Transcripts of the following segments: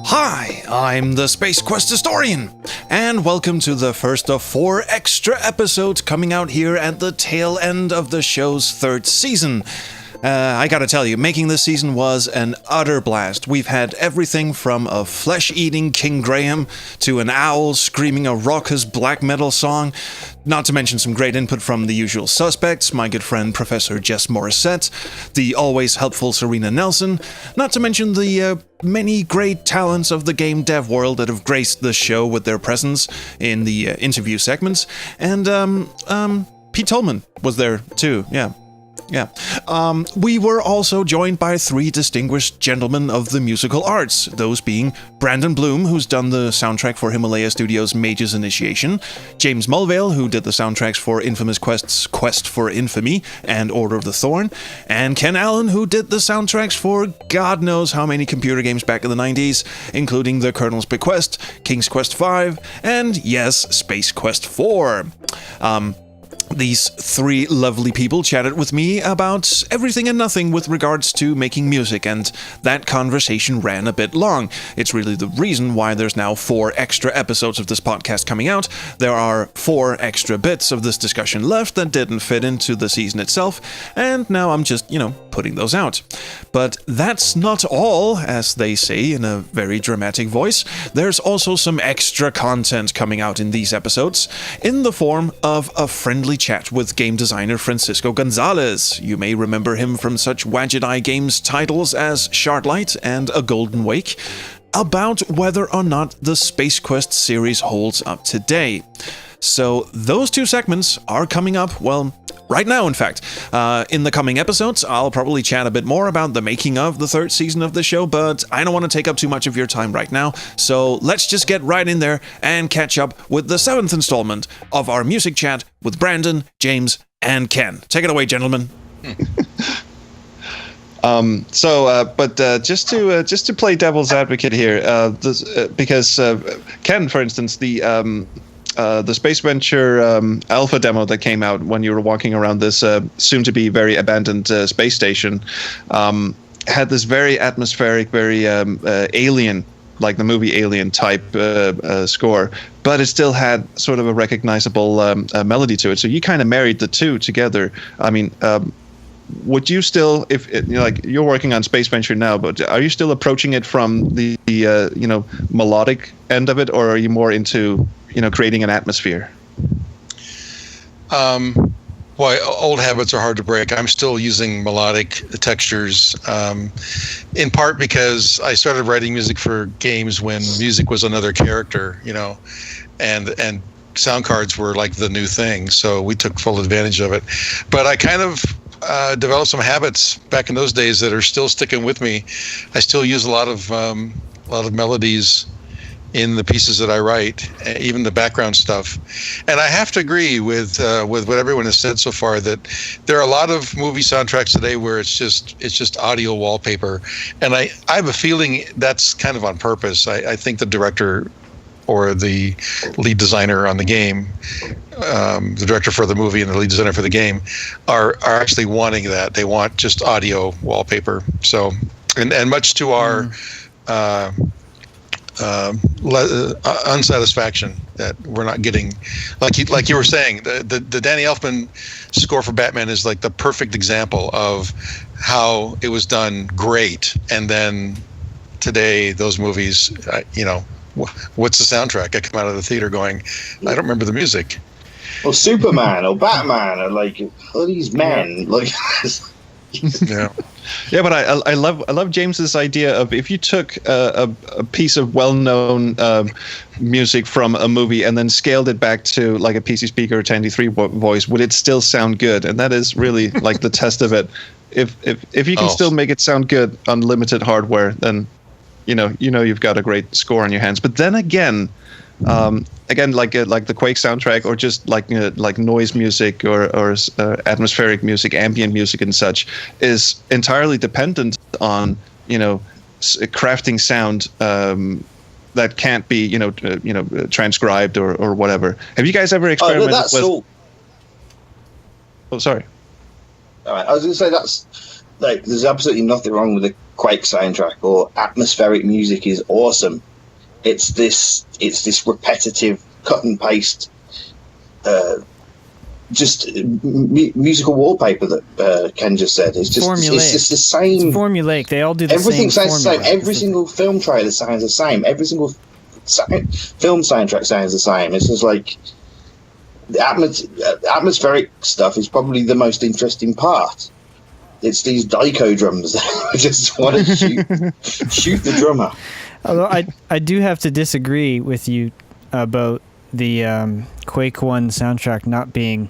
Hi, I'm the Space Quest Historian, and welcome to the first of 4 extra episodes coming out here at the tail end of the show's 3rd season. I gotta tell you, making this season was an utter blast. We've had everything from a flesh-eating King Graham to an owl screaming a raucous black metal song, not to mention some great input from the usual suspects, my good friend Professor Jess Morissette, the always helpful Serena Nelson, not to mention the many great talents of the game dev world that have graced the show with their presence in the interview segments, and Pete Tolman was there too, yeah. We were also joined by 3 distinguished gentlemen of the musical arts, those being Brandon Blume, who's done the soundtrack for Himalaya Studios' Mage's Initiation, James Mulvale, who did the soundtracks for Infamous Quest's Quest for Infamy and Order of the Thorn, and Ken Allen, who did the soundtracks for God knows how many computer games back in the 90s, including The Colonel's Bequest, King's Quest V, and yes, Space Quest 4. These 3 lovely people chatted with me about everything and nothing with regards to making music, and that conversation ran a bit long. It's really the reason why there's now 4 extra episodes of this podcast coming out. There are 4 extra bits of this discussion left that didn't fit into the season itself, and now I'm just, putting those out. But that's not all, as they say in a very dramatic voice. There's also some extra content coming out in these episodes, in the form of a friendly chat with game designer Francisco Gonzalez. You may remember him from such Wadget Eye Games titles as Shardlight and A Golden Wake, about whether or not the Space Quest series holds up today. So those 2 segments are coming up, well, right now, in fact. In the coming episodes, I'll probably chat a bit more about the making of the 3rd season of the show, but I don't want to take up too much of your time right now, so let's just get right in there and catch up with the 7th installment of our music chat with Brandon, James, and Ken. Take it away, gentlemen. Just to play devil's advocate here, because Ken, for instance, the Space Venture alpha demo that came out when you were walking around this soon-to-be very abandoned space station had this very atmospheric, very alien, like the movie Alien type score, but it still had sort of a recognizable melody to it. So you kind of married the 2 together. I mean, would you still, if you're working on Space Venture now, but are you still approaching it from the melodic end of it, or are you more into creating an atmosphere? Old habits are hard to break. I'm still using melodic textures, in part because I started writing music for games when music was another character, and sound cards were like the new thing. So we took full advantage of it. But I kind of developed some habits back in those days that are still sticking with me. I still use a lot of melodies in the pieces that I write, even the background stuff. And I have to agree with what everyone has said so far, that there are a lot of movie soundtracks today where it's just audio wallpaper. And I have a feeling that's kind of on purpose. I think the director or the lead designer on the game, the director for the movie and the lead designer for the game, are actually wanting that. They want just audio wallpaper. So, and much to our unsatisfaction that we're not getting, like you were saying, the Danny Elfman score for Batman is like the perfect example of how it was done great, and then today those movies, what's the soundtrack? I come out of the theater going, I don't remember the music. Or Superman or Batman or all these men Yeah. Yeah, but I love James's idea of, if you took a piece of well-known music from a movie and then scaled it back to like a PC speaker or 1083 voice, would it still sound good? And that is really like the test of it. If you can still make it sound good on limited hardware, then you've got a great score on your hands. But then again, again, like the Quake soundtrack, or just like noise music or atmospheric music, ambient music, and such, is entirely dependent on crafting sound that can't be transcribed or whatever. Have you guys ever experimented with? Oh, sorry. All right, I was going to say that's like there's absolutely nothing wrong with the Quake soundtrack, or atmospheric music is awesome. It's this repetitive cut and paste, just musical wallpaper that Ken just said. It's just formulaic. It's just the same. It's formulaic. They all do the everything same. Everything sounds the same. Every single film trailer sounds the same. Every single film soundtrack sounds the same. It's just like the atmospheric stuff is probably the most interesting part. It's these Daiko drums that I just want to shoot the drummer. Although I do have to disagree with you about the Quake 1 soundtrack not being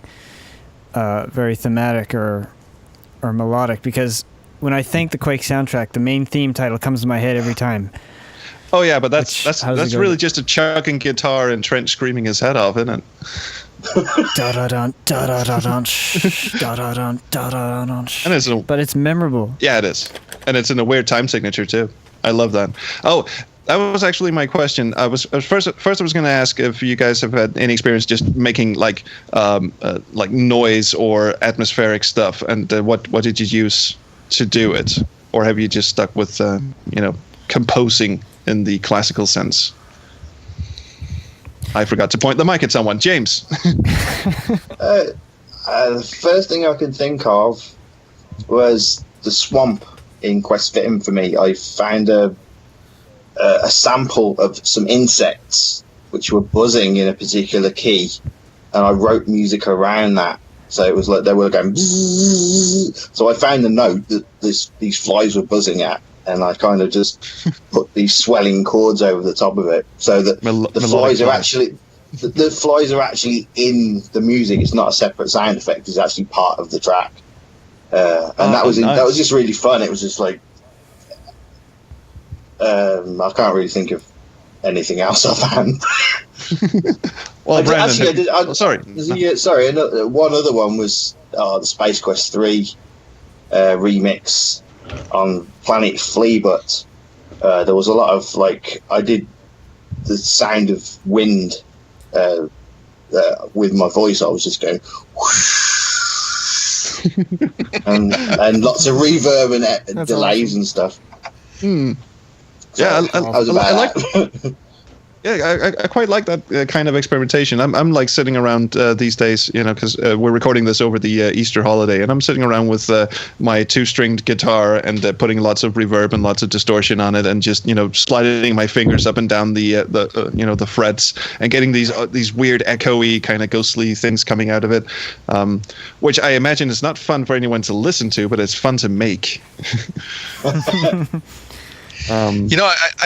very thematic or melodic, because when I think the Quake soundtrack, the main theme title comes to my head every time. Oh yeah, but that's really just a chugging guitar and Trent screaming his head off, isn't it? But it's memorable. Yeah, it is, and it's in a weird time signature too. I love that. Oh, that was actually my question. I was first I was going to ask if you guys have had any experience just making like noise or atmospheric stuff, and what did you use to do it, or have you just stuck with composing in the classical sense? I forgot to point the mic at someone. James. The first thing I could think of was the swamp in Quest for Infamy. I found a sample of some insects which were buzzing in a particular key, and I wrote music around that. So it was like they were going. So I found the note that these flies were buzzing at, and I kind of just put these swelling chords over the top of it, so that the flies are actually in the music. It's not a separate sound effect; it's actually part of the track. And that was just really fun. It was just like I can't really think of anything else offhand. Well, Brandon, sorry. One other one was the Space Quest 3 remix on Planet Fleabut. There was a lot of I did the sound of wind with my voice. I was just going and lots of reverb and delays awesome. And stuff. Yeah, I like. Yeah, I quite like that kind of experimentation. I'm like sitting around these days, because we're recording this over the Easter holiday, and I'm sitting around with my 2-stringed guitar and putting lots of reverb and lots of distortion on it, and just sliding my fingers up and down the frets and getting these weird echoey kind of ghostly things coming out of it, which I imagine is not fun for anyone to listen to, but it's fun to make. I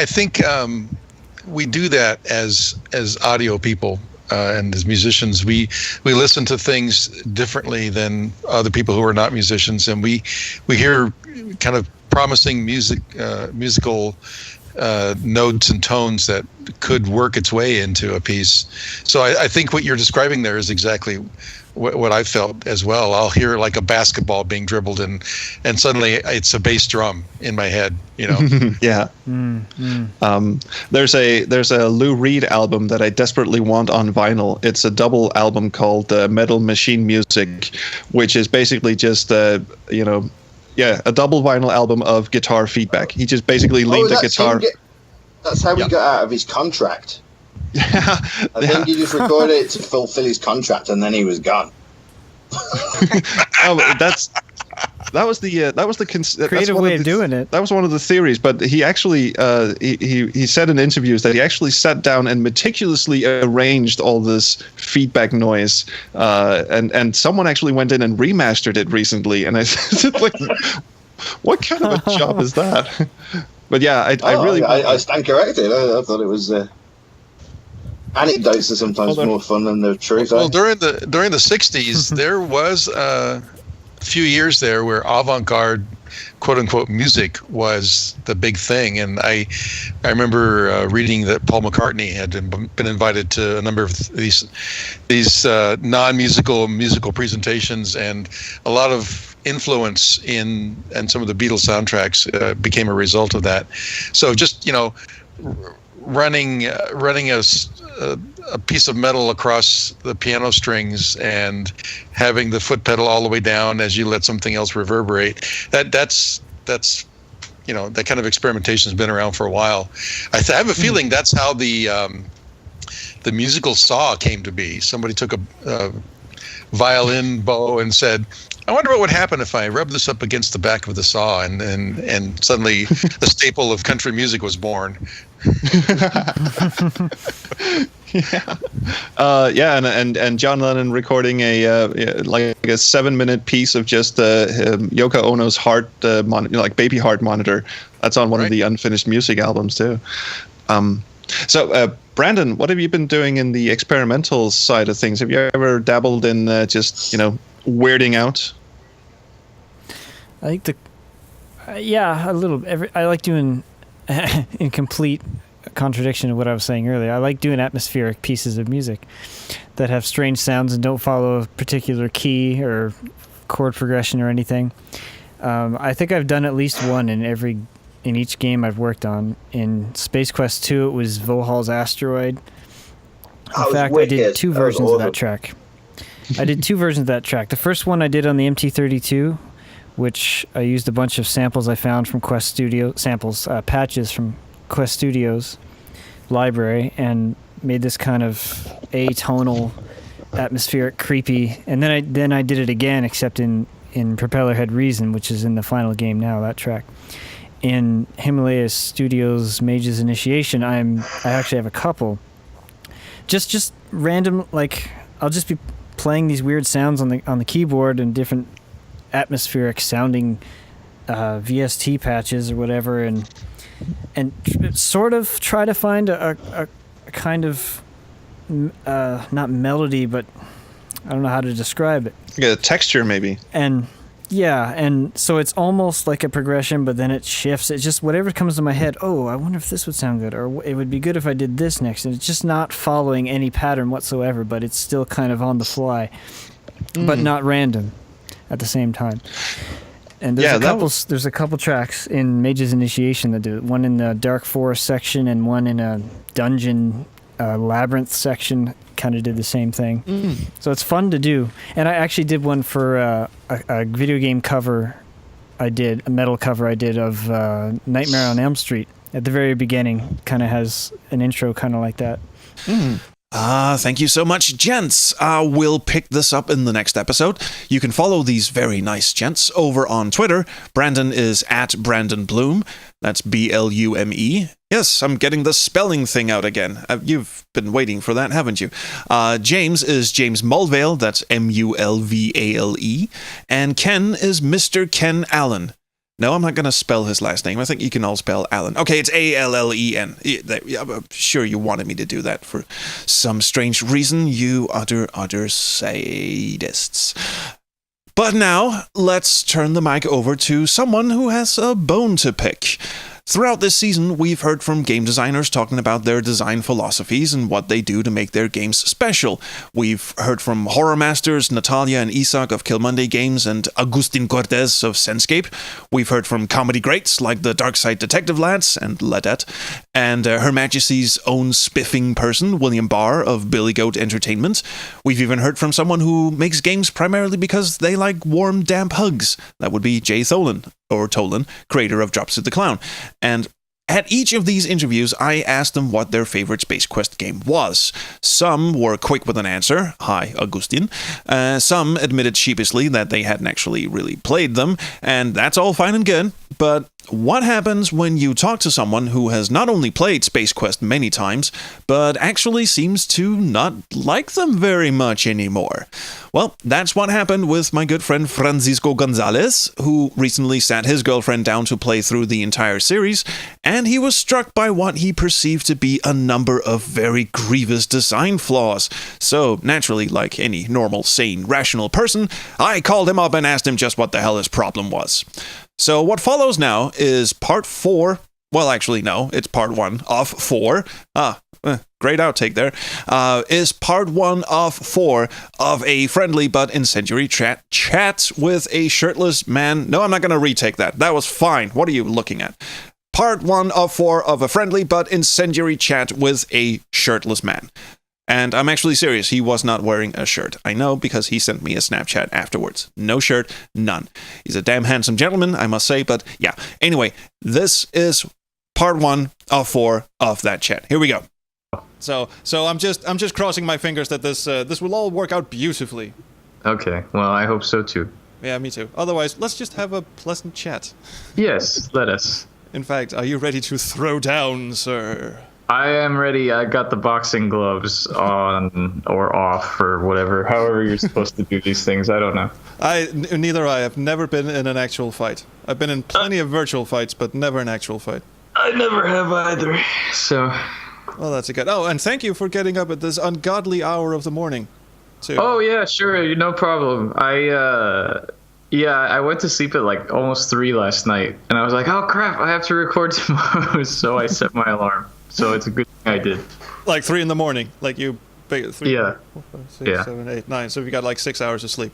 think. We do that as audio people and as musicians. We listen to things differently than other people who are not musicians, and we hear kind of promising musical notes and tones that could work its way into a piece. So I think what you're describing there is exactly what I felt as well. I'll hear like a basketball being dribbled and suddenly it's a bass drum in my head, Yeah. There's a Lou Reed album that I desperately want on vinyl. It's a double album called Metal Machine Music, which is basically just a double vinyl album of guitar feedback. He just basically leaned the guitar. That's how he got out of his contract. I think he just recorded it to fulfill his contract, and then he was gone. That was the creative way of doing it. That was one of the theories, but he actually he said in interviews that he actually sat down and meticulously arranged all this feedback noise, and someone actually went in and remastered it recently, and I said, like, what kind of a job is that? But yeah, I stand corrected. I thought it was. Anecdotes are sometimes more fun than the truth. Well, during the 60s, there was a few years there where avant-garde quote unquote music was the big thing. And I remember reading that Paul McCartney had been invited to a number of these non-musical musical presentations, and a lot of influence in some of the Beatles soundtracks became a result of that. So just, you know, running a piece of metal across the piano strings and having the foot pedal all the way down as you let something else reverberate, that's you know, that kind of experimentation has been around for a while. I have a feeling that's how the musical saw came to be. Somebody took a violin bow and said, I wonder what would happen if I rub this up against the back of the saw, and suddenly the staple of country music was born. And John Lennon recording a 7-minute piece of just Yoko Ono's heart, like baby heart monitor. That's on one of the unfinished music albums too. So Brandon, what have you been doing in the experimental side of things? Have you ever dabbled in just weirding out? I think a little. I like doing, in complete contradiction of what I was saying earlier, I like doing atmospheric pieces of music that have strange sounds and don't follow a particular key or chord progression or anything. I think I've done at least one in each game I've worked on. In Space Quest 2, it was Volhal's Asteroid. In fact, I did two versions of that track. I did two versions of that track. The first one I did on the MT32, which I used a bunch of samples I found from Quest Studio, patches from Quest Studios library, and made this kind of atonal, atmospheric, creepy. And then I did it again, except in Propellerhead Reason, which is in the final game now, that track. In Himalaya Studios Mage's Initiation, I actually have a couple. Just random, like, I'll just be playing these weird sounds on the keyboard and different atmospheric sounding VST patches or whatever, and sort of try to find a kind of not melody, but I don't know how to describe it. Like a texture, maybe. And so it's almost like a progression, but then it shifts. It's just whatever comes to my head. Oh, I wonder if this would sound good, or it would be good if I did this next. And it's just not following any pattern whatsoever, but it's still kind of on the fly, but not random at the same time. And there's a couple tracks in Mage's Initiation that do it. One in the Dark Forest section and one in a dungeon labyrinth section. Kind of did the same thing. So it's fun to do. And I actually did one for a video game cover a metal cover I did of Nightmare on Elm Street. At the very beginning, kind of has an intro kind of like that. Thank you so much, gents. We'll pick this up in the next episode. You can follow these very nice gents over on Twitter. Brandon is at Brandon Blume. That's Blume. Yes, I'm getting the spelling thing out again. You've been waiting for that, haven't you? James is James Mulvale. That's Mulvale. And Ken is Mr. Ken Allen. No, I'm not going to spell his last name. I think you can all spell Allen. Okay, it's Allen. I'm sure you wanted me to do that for some strange reason, you utter sadists. But now, let's turn the mic over to someone who has a bone to pick. Throughout this season, we've heard from game designers talking about their design philosophies and what they do to make their games special. We've heard from horror masters Natalia and Isaac of Kill Monday Games and Agustin Cortez of Senscape. We've heard from comedy greats like the Darkside Detective lads and Ladette, and Her Majesty's own spiffing person, William Barr of Billy Goat Entertainment. We've even heard from someone who makes games primarily because they like warm, damp hugs. That would be Jay Tholen, creator of Dropsy the Clown. And at each of these interviews, I asked them what their favorite Space Quest game was. Some were quick with an answer. Hi, Agustin. Some admitted sheepishly that they hadn't actually really played them, and that's all fine and good. But what happens when you talk to someone who has not only played Space Quest many times, but actually seems to not like them very much anymore? Well, that's what happened with my good friend Francisco Gonzalez, who recently sat his girlfriend down to play through the entire series, and he was struck by what he perceived to be a number of very grievous design flaws. So, naturally, like any normal, sane, rational person, I called him up and asked him just what the hell his problem was. So what follows now is part 4. Well, actually, no, it's part 1 of 4. Great outtake there. Is part 1 of 4 of a friendly but incendiary chat with a shirtless man. No, I'm not going to retake that. That was fine. What are you looking at? Part 1 of 4 of a friendly but incendiary chat with a shirtless man. And I'm actually serious. He was not wearing a shirt. I know because he sent me a Snapchat afterwards. No shirt, none. He's a damn handsome gentleman, I must say. But yeah. Anyway, this is part 1 of 4 of that chat. Here we go. So I'm just crossing my fingers that this will all work out beautifully. Okay. Well, I hope so too. Yeah, me too. Otherwise, let's just have a pleasant chat. Yes, let us. In fact, are you ready to throw down, sir? I am ready. I got the boxing gloves on or off or whatever. However you're supposed to do these things. I don't know. Neither I have never been in an actual fight. I've been in plenty of virtual fights, but never an actual fight. I never have either. So. Well, that's a good. Oh, and thank you for getting up at this ungodly hour of the morning, too. Oh yeah, sure, no problem. I went to sleep at like almost 3 last night, and I was like, oh crap, I have to record tomorrow. So I set my alarm. So it's a good thing I did. Like 3 in the morning, like you. 3, yeah. 4, 5, 6, 7, 8, 9. So you got like 6 hours of sleep.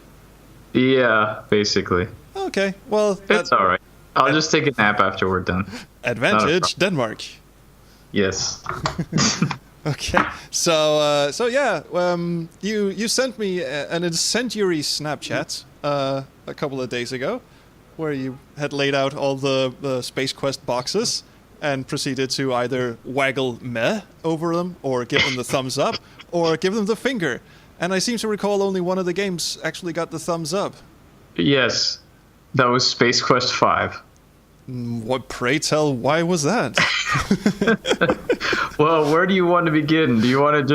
Yeah, basically. Okay, well. It's all right. I'll just take a nap after we're done. Advantage Denmark. Yes. Okay. So yeah. You sent me an incendiary Snapchat a couple of days ago, where you had laid out all the Space Quest boxes and proceeded to either waggle meh over them, or give them the thumbs up, or give them the finger. And I seem to recall only one of the games actually got the thumbs up. Yes, that was Space Quest 5. What, pray tell, why was that? Well, where do you want to begin? Do you want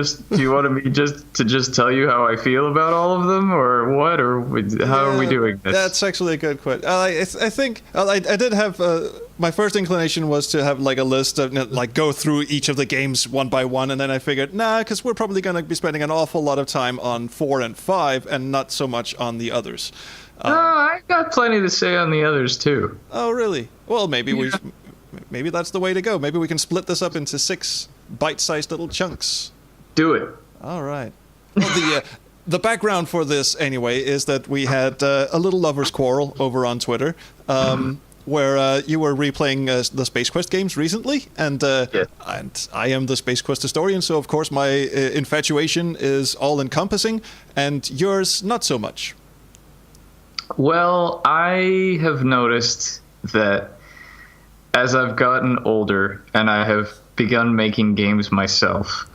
me just tell you how I feel about all of them, or what, or how are we doing this? That's actually a good question. I think I did have my first inclination was to have like a list of like go through each of the games one by one, and then I figured because we're probably going to be spending an awful lot of time on 4 and 5, and not so much on the others. I got plenty to say on the others too. Oh, really? Well, maybe maybe that's the way to go. Maybe we can split this up into 6 bite-sized little chunks. Do it. All right. Well, the background for this, anyway, is that we had a little lovers' quarrel over on Twitter, where you were replaying the Space Quest games recently, and and I am the Space Quest historian, so of course my infatuation is all-encompassing, and yours not so much. Well, I have noticed that as I've gotten older and I have begun making games myself,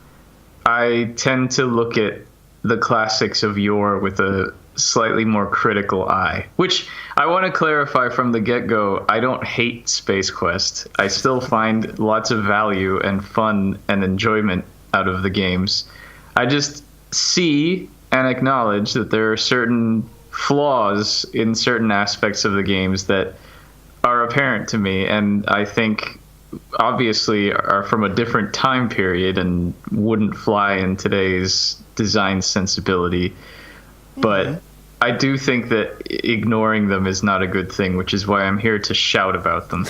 I tend to look at the classics of yore with a slightly more critical eye, which I want to clarify from the get-go. I don't hate Space Quest. I still find lots of value and fun and enjoyment out of the games. I just see and acknowledge that there are certain flaws in certain aspects of the games that are apparent to me, and I think obviously are from a different time period and wouldn't fly in today's design sensibility. But I do think that ignoring them is not a good thing, which is why I'm here to shout about them.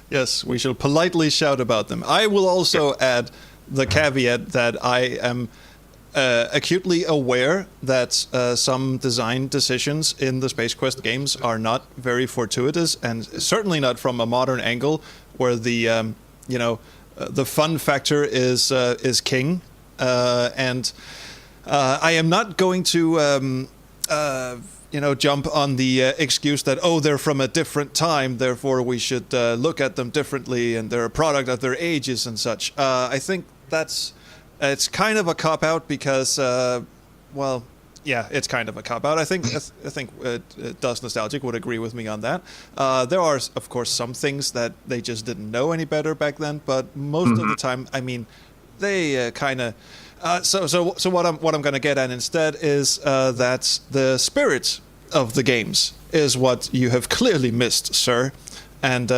Yes, we shall politely shout about them. I will also add the caveat that I am acutely aware that some design decisions in the Space Quest games are not very fortuitous, and certainly not from a modern angle, where the the fun factor is king, and I am not going to jump on the excuse that they're from a different time, therefore we should look at them differently, and they're a product of their ages and such. I think it's kind of a cop-out because, it's kind of a cop-out. I think Dust Nostalgic would agree with me on that. There are, of course, some things that they just didn't know any better back then, but most of the time, I mean, they kind of... So what I'm going to get at instead is that the spirit of the games is what you have clearly missed, sir, and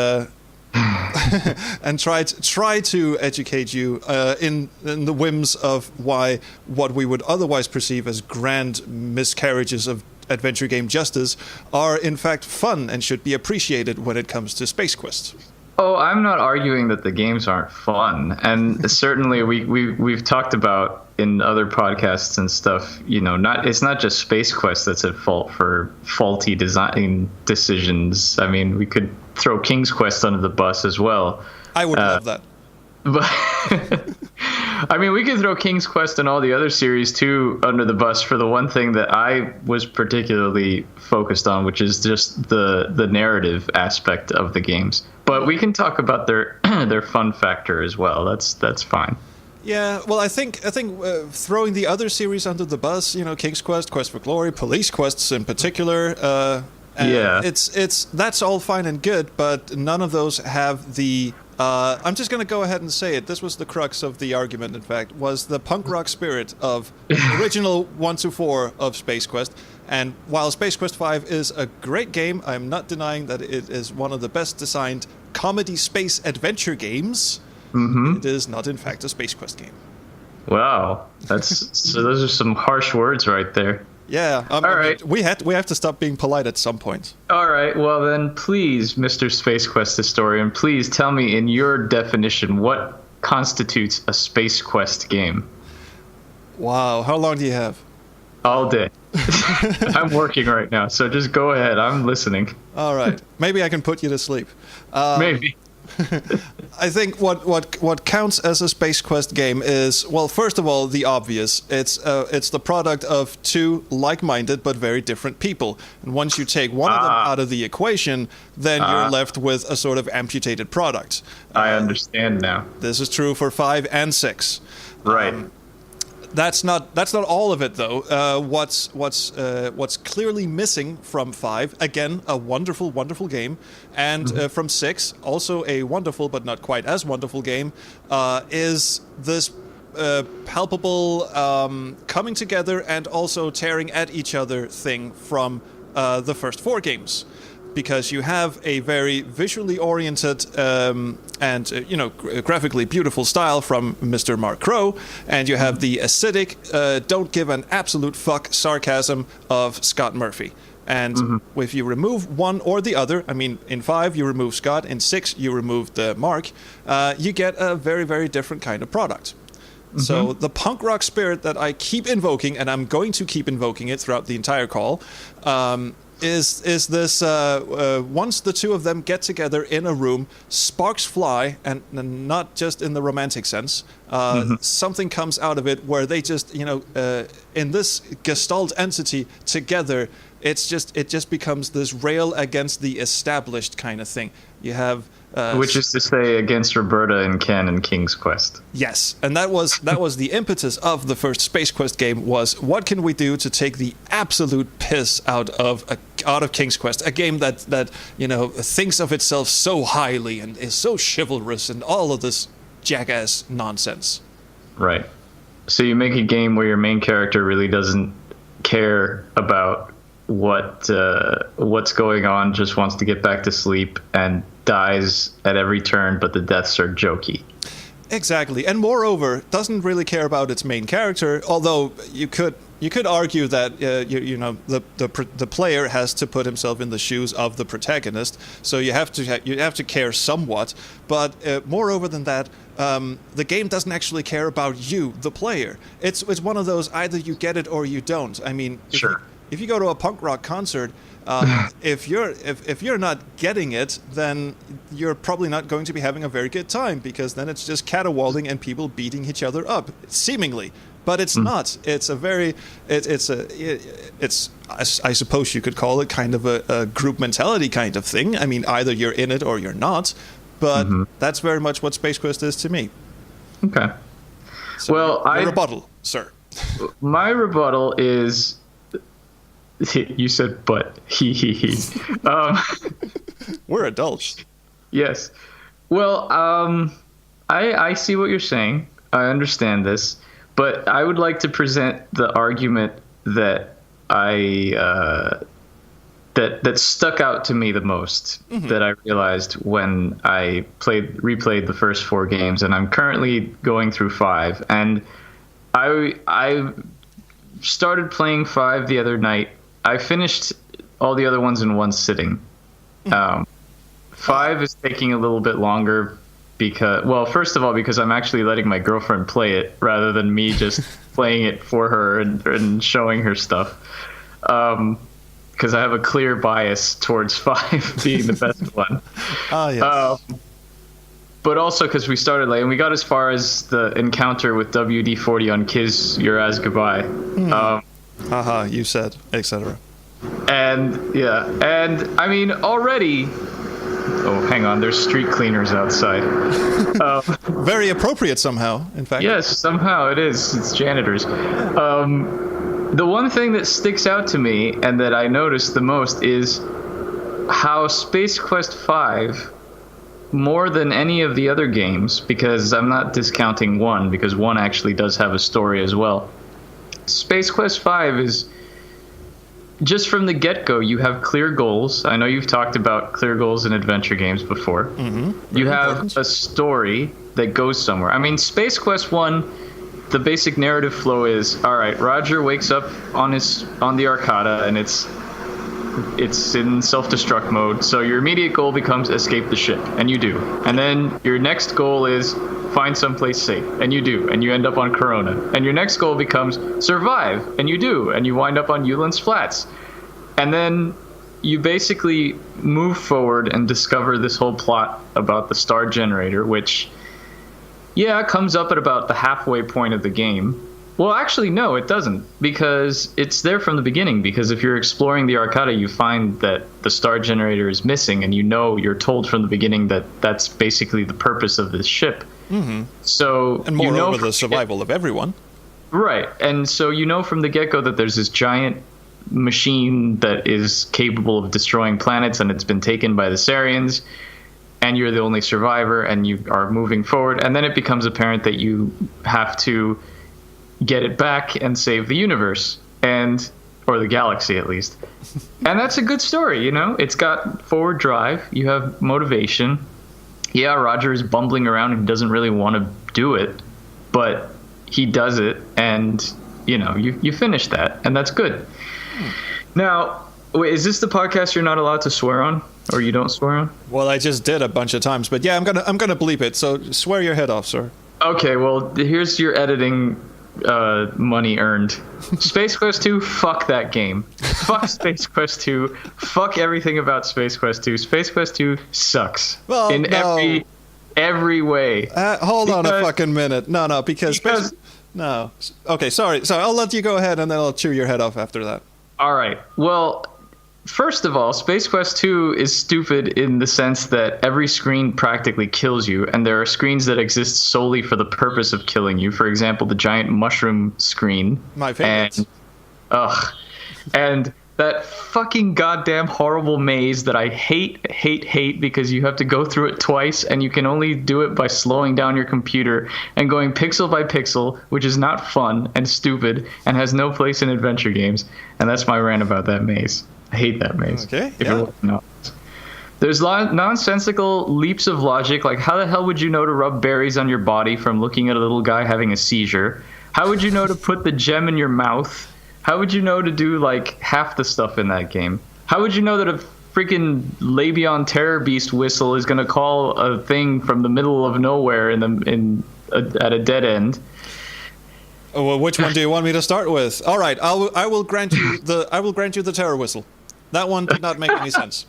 and try to educate you in the whims of why what we would otherwise perceive as grand miscarriages of adventure game justice, are in fact fun and should be appreciated when it comes to Space Quest. Oh, I'm not arguing that the games aren't fun, and certainly we've talked about in other podcasts and stuff. It's not just Space Quest that's at fault for faulty design decisions. I mean, we could throw King's Quest under the bus as well. I would love that. But I mean, we could throw King's Quest and all the other series too under the bus for the one thing that I was particularly focused on, which is just the narrative aspect of the games. But we can talk about their their fun factor as well. That's fine. Yeah, well, I think throwing the other series under the bus, King's Quest, Quest for Glory, Police Quests in particular, it's that's all fine and good, but none of those have the. I'm just going to go ahead and say it. This was the crux of the argument, in fact, was the punk rock spirit of the original 1 to 4 of Space Quest. And while Space Quest 5 is a great game, I'm not denying that it is one of the best designed comedy space adventure games. Mm-hmm. It is not, in fact, a Space Quest game. Wow, so those are some harsh words right there. Yeah. All right. We have to stop being polite at some point. All right. Well, then, please, Mr. Space Quest historian, please tell me in your definition what constitutes a Space Quest game. Wow. How long do you have? All day. I'm working right now, so just go ahead. I'm listening. All right. Maybe I can put you to sleep. Maybe. I think what counts as a Space Quest game is, well, first of all, the obvious. It's the product of two like-minded but very different people. And once you take one of them out of the equation, then you're left with a sort of amputated product. I understand now. This is true for 5 and 6. Right. That's not all of it, though. What's clearly missing from 5, again, a wonderful, wonderful game, and from 6, also a wonderful but not quite as wonderful game, is this palpable coming together and also tearing at each other thing from the first 4 games. Because you have a very visually oriented and graphically beautiful style from Mr. Mark Crow, and you have the acidic, don't give an absolute fuck sarcasm of Scott Murphy. And if you remove one or the other, I mean, in 5 you remove Scott, in 6 you remove the Mark, you get a very, very different kind of product. So the punk rock spirit that I keep invoking, and I'm going to keep invoking it throughout the entire call, is this once the two of them get together in a room, sparks fly, and not just in the romantic sense. Something comes out of it where they just, in this gestalt entity together, it just becomes this rail against the established kind of thing. You have which is to say, against Roberta and Ken and King's Quest. Yes, and that was the impetus of the first Space Quest game, was what can we do to take the absolute piss out of King's Quest, a game that thinks of itself so highly and is so chivalrous and all of this jackass nonsense. Right. So you make a game where your main character really doesn't care about what's going on, just wants to get back to sleep and dies at every turn, but the deaths are jokey. Exactly, and moreover, doesn't really care about its main character. Although you could argue that the player has to put himself in the shoes of the protagonist, so you have to care somewhat. But moreover than that, the game doesn't actually care about you, the player. It's one of those either you get it or you don't. I mean, sure. If you go to a punk rock concert, if you're not getting it, then you're probably not going to be having a very good time, because then it's just caterwauling and people beating each other up, seemingly. But it's not. It's I suppose you could call it kind of a group mentality kind of thing. I mean, either you're in it or you're not. But that's very much what Space Quest is to me. Okay. So well, your rebuttal, sir. My rebuttal is. You said, but he. We're adults. Yes. Well, I see what you're saying. I understand this, but I would like to present the argument that that stuck out to me the most, that I realized when I replayed the first 4 games, and I'm currently going through 5, and I started playing 5 the other night. I finished all the other ones in one sitting. 5 is taking a little bit longer because, well, first of all, because I'm actually letting my girlfriend play it rather than me just playing it for her and showing her stuff. Because I have a clear bias towards 5 being the best one. Ah, yes. But also because we started late and we got as far as the encounter with WD-40 on Kiss Your Ass Goodbye. Haha, you said, etc. And yeah, and I mean already. Oh, hang on, there's street cleaners outside. Very appropriate somehow, in fact. Yes, somehow it is. It's janitors. The one thing that sticks out to me and that I noticed the most is how Space Quest 5, more than any of the other games, because I'm not discounting 1, because 1 actually does have a story as well. Space Quest 5 is, just from the get-go, you have clear goals. I know you've talked about clear goals in adventure games before. Mm-hmm. You have a story that goes somewhere. I mean, Space Quest 1, the basic narrative flow is, all right, Roger wakes up on the Arcata, and it's in self-destruct mode. So your immediate goal becomes escape the ship, and you do. And then your next goal is find someplace safe, and you do, and you end up on Corona. And your next goal becomes survive, and you do, and you wind up on Yulin's Flats. And then you basically move forward and discover this whole plot about the star generator, which, yeah, comes up at about the halfway point of the game. Well, actually, no, it doesn't, because it's there from the beginning. Because if you're exploring the Arcata, you find that the star generator is missing, and you're told from the beginning that that's basically the purpose of this ship. Mm-hmm. So, and moreover, the survival of everyone. Right, and so you know from the get-go that there's this giant machine that is capable of destroying planets, and it's been taken by the Sarians, and you're the only survivor, and you are moving forward. And then it becomes apparent that you have to get it back and save the universe, or the galaxy at least. And that's a good story, you know? It's got forward drive, you have motivation. Yeah, Roger is bumbling around and doesn't really want to do it, but he does it, and, you know, you finish that, and that's good. Now, wait, is this the podcast you're not allowed to swear on, or you don't swear on? Well, I just did a bunch of times, but yeah, I'm gonna bleep it, so swear your head off, sir. Okay, well, here's your editing money earned. Space Quest 2, fuck that game. Fuck Space Quest 2. Fuck everything about Space Quest 2. Space Quest 2 sucks. Well, in every way. Hold on a fucking minute. No, because no. Okay, sorry. I'll let you go ahead, and then I'll chew your head off after that. All right. Well, first of all, Space Quest 2 is stupid in the sense that every screen practically kills you, and there are screens that exist solely for the purpose of killing you. For example, the giant mushroom screen. My favorite. And that fucking goddamn horrible maze that I hate because you have to go through it twice, and you can only do it by slowing down your computer and going pixel by pixel, which is not fun and stupid and has no place in adventure games. And that's my rant about that maze. I hate that maze. Okay, There's nonsensical leaps of logic, like how the hell would you know to rub berries on your body from looking at a little guy having a seizure? How would you know to put the gem in your mouth? How would you know to do like half the stuff in that game? How would you know that a freaking Labion Terror Beast whistle is going to call a thing from the middle of nowhere at a dead end? Oh, well, which one do you want me to start with? All right, I will grant you the terror whistle. That one did not make any sense.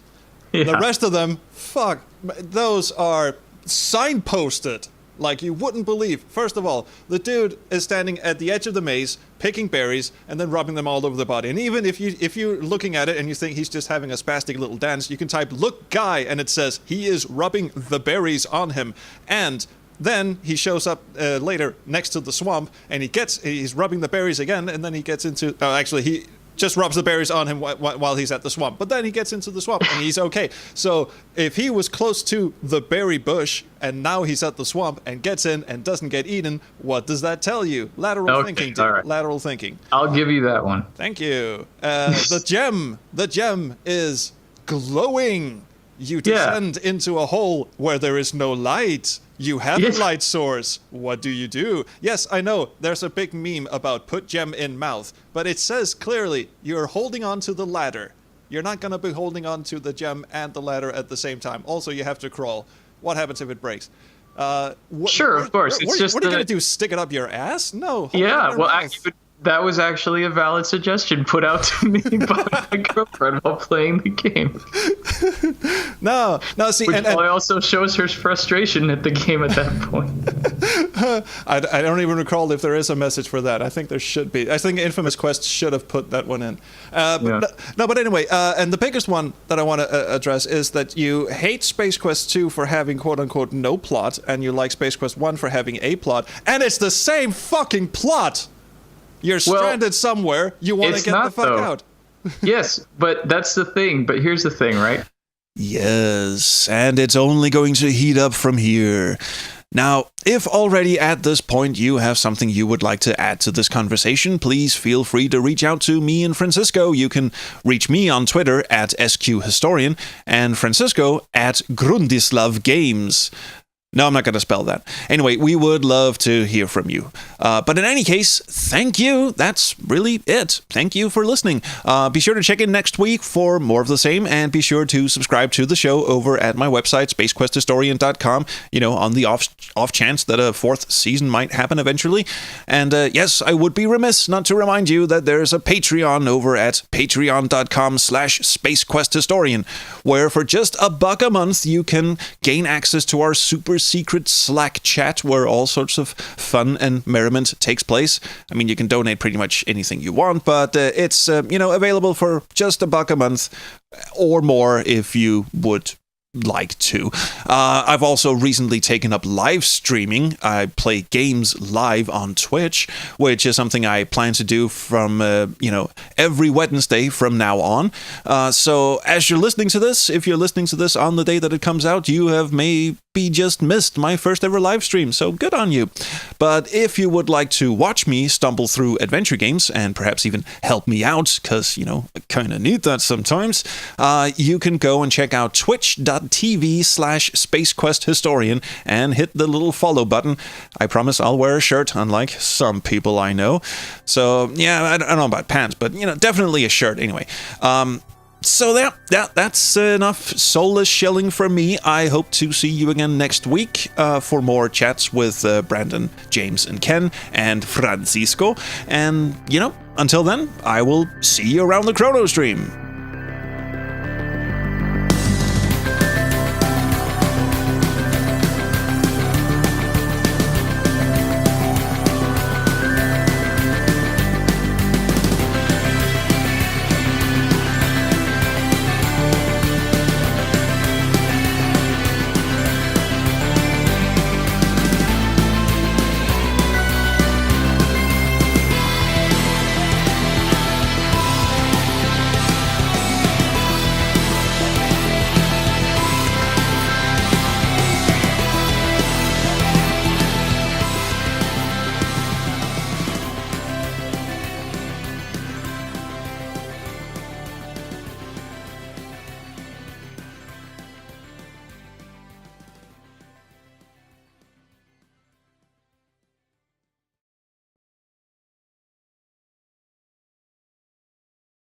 Yeah. The rest of them, fuck, those are signposted like you wouldn't believe. First of all, the dude is standing at the edge of the maze, picking berries, and then rubbing them all over the body. And even if you're looking at it and you think he's just having a spastic little dance, you can type "look guy" and it says he is rubbing the berries on him. And then he shows up later next to the swamp, and he's rubbing the berries again, and then he gets into... he just rubs the berries on him while he's at the swamp. But then he gets into the swamp, and he's okay. So if he was close to the berry bush, and now he's at the swamp, and gets in and doesn't get eaten, what does that tell you? Lateral thinking, dude. Right. Lateral thinking. I'll give you that one. Thank you. The gem is glowing. You descend into a hole where there is no light. You have a light source. What do? Yes, I know, there's a big meme about put gem in mouth, but it says clearly you're holding on to the ladder. You're not going to be holding on to the gem and the ladder at the same time. Also, you have to crawl. What happens if it breaks? Sure, of course. What are you going to do, stick it up your ass? No. Yeah, well, that was actually a valid suggestion put out to me by my girlfriend while playing the game. No, see, which probably also shows her frustration at the game at that point. I don't even recall if there is a message for that. I think there should be. I think Infamous Quest should have put that one in. But anyway, and the biggest one that I want to address is that you hate Space Quest 2 for having quote-unquote no plot, and you like Space Quest 1 for having a plot, and it's the same fucking plot! You're stranded somewhere. You want to get the fuck out. Yes, but that's the thing. But here's the thing, right? Yes, and it's only going to heat up from here. Now, if already at this point you have something you would like to add to this conversation, please feel free to reach out to me and Francisco. You can reach me on Twitter at SQHistorian and Francisco at GrundislavGames. No, I'm not going to spell that. Anyway, we would love to hear from you. But in any case, thank you. That's really it. Thank you for listening. Be sure to check in next week for more of the same, and be sure to subscribe to the show over at my website, spacequesthistorian.com, on the off chance that a fourth season might happen eventually. And yes, I would be remiss not to remind you that there's a Patreon over at patreon.com/spacequesthistorian, where for just $1 a month, you can gain access to our super secret Slack chat where all sorts of fun and merriment takes place. I mean, you can donate pretty much anything you want, but it's available for just $1 a month or more if you would like to. I've also recently taken up live streaming. I play games live on Twitch, which is something I plan to do from every Wednesday from now on. So as you're listening to this, if you're listening to this on the day that it comes out, you have maybe just missed my first ever live stream, so good on you. But if you would like to watch me stumble through adventure games and perhaps even help me out, because I kind of need that sometimes, you can go and check out twitch.tv/spacequesthistorian and hit the little follow button. I promise I'll wear a shirt, unlike some people I know. So yeah, I don't know about pants, but definitely a shirt anyway. So that's enough soulless shilling from me. I hope to see you again next week for more chats with Brandon, James, and Ken, and Francisco. And, until then, I will see you around the Chrono Stream.